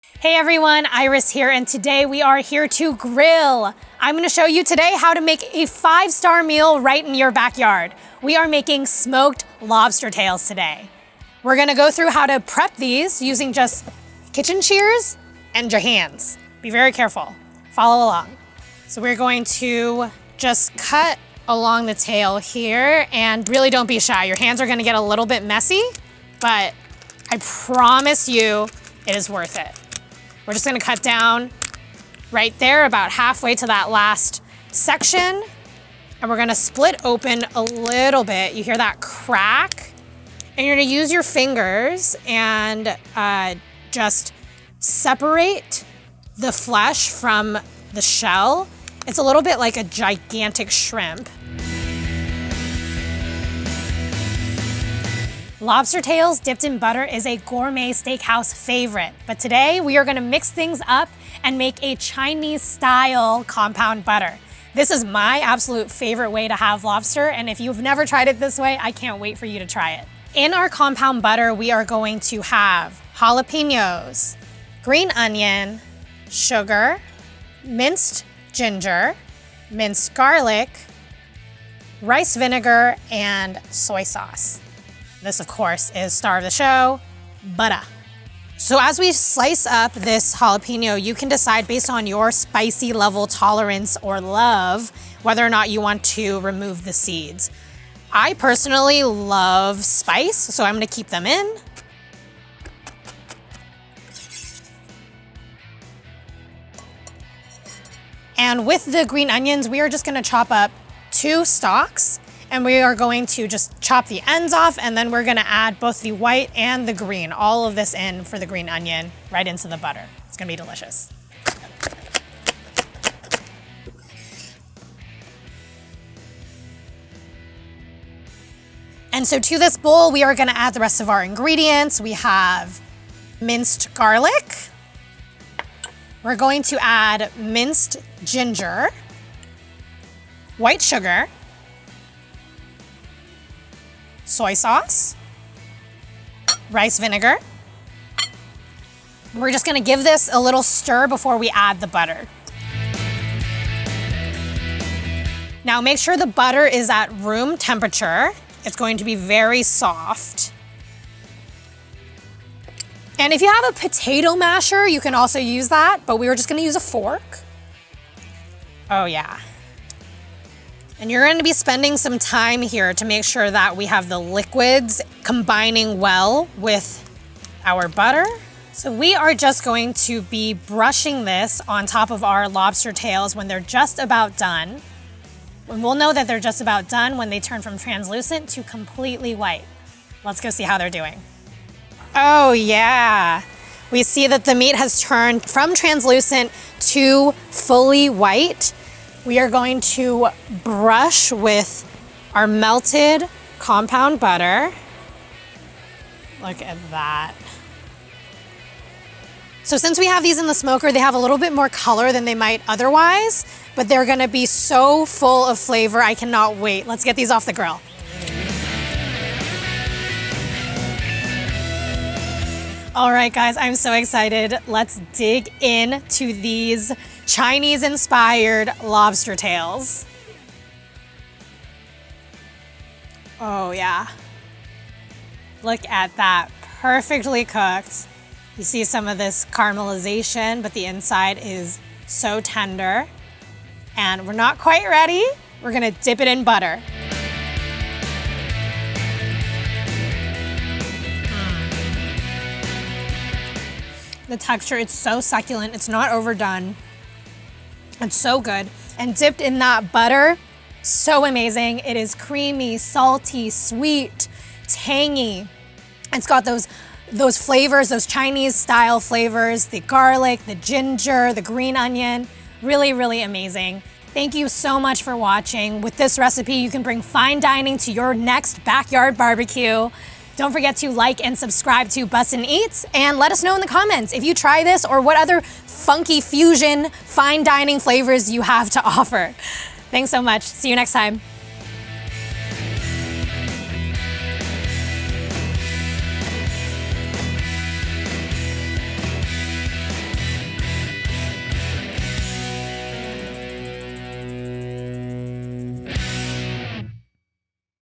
Hey everyone, Iris here, and today we are here to grill. I'm gonna show you today how to make a 5-star meal right in your backyard. We are making smoked lobster tails today. We're gonna go through how to prep these using just kitchen shears and your hands. Be very careful, follow along. So we're going to just cut along the tail here, and really don't be shy. Your hands are gonna get a little bit messy, but I promise you it is worth it. We're just gonna cut down right there, about halfway to that last section, and we're gonna split open a little bit. You hear that crack? And you're gonna use your fingers and just separate the flesh from the shell. It's a little bit like a gigantic shrimp. Lobster tails dipped in butter is a gourmet steakhouse favorite, but today we are gonna mix things up and make a Chinese-style compound butter. This is my absolute favorite way to have lobster, and if you've never tried it this way, I can't wait for you to try it. In our compound butter, we are going to have jalapenos, green onion, sugar, minced ginger, minced garlic, rice vinegar, and soy sauce. This, of course, is star of the show, butter. So as we slice up this jalapeno, you can decide based on your spicy level tolerance or love whether or not you want to remove the seeds. I personally love spice, so I'm gonna keep them in. And with the green onions, we are just gonna chop up 2 stalks, and we are going to just chop the ends off, and then we're gonna add both the white and the green, all of this in for the green onion, right into the butter. It's gonna be delicious. And so to this bowl, we are gonna add the rest of our ingredients. We have minced garlic. We're going to add minced ginger, white sugar, soy sauce, rice vinegar. We're just gonna give this a little stir before we add the butter. Now make sure the butter is at room temperature. It's going to be very soft. And if you have a potato masher, you can also use that, but we were just gonna use a fork. Oh yeah. And you're gonna be spending some time here to make sure that we have the liquids combining well with our butter. So we are just going to be brushing this on top of our lobster tails when they're just about done. And we'll know that they're just about done when they turn from translucent to completely white. Let's go see how they're doing. Oh yeah. We see that the meat has turned from translucent to fully white. We are going to brush with our melted compound butter. Look at that. So since we have these in the smoker, they have a little bit more color than they might otherwise, but they're gonna be so full of flavor, I cannot wait. Let's get these off the grill. All right, guys, I'm so excited. Let's dig into these Chinese-inspired lobster tails. Oh yeah. Look at that, perfectly cooked. You see some of this caramelization, but the inside is so tender. And we're not quite ready. We're gonna dip it in butter. The texture, it's so succulent, it's not overdone. It's so good. And dipped in that butter, so amazing. It is creamy, salty, sweet, tangy. It's got those flavors, those Chinese style flavors, the garlic, the ginger, the green onion. Really, really amazing. Thank you so much for watching. With this recipe, you can bring fine dining to your next backyard barbecue. Don't forget to like and subscribe to Bussin Eats, and let us know in the comments if you try this or what other funky fusion fine dining flavors you have to offer. Thanks so much. See you next time.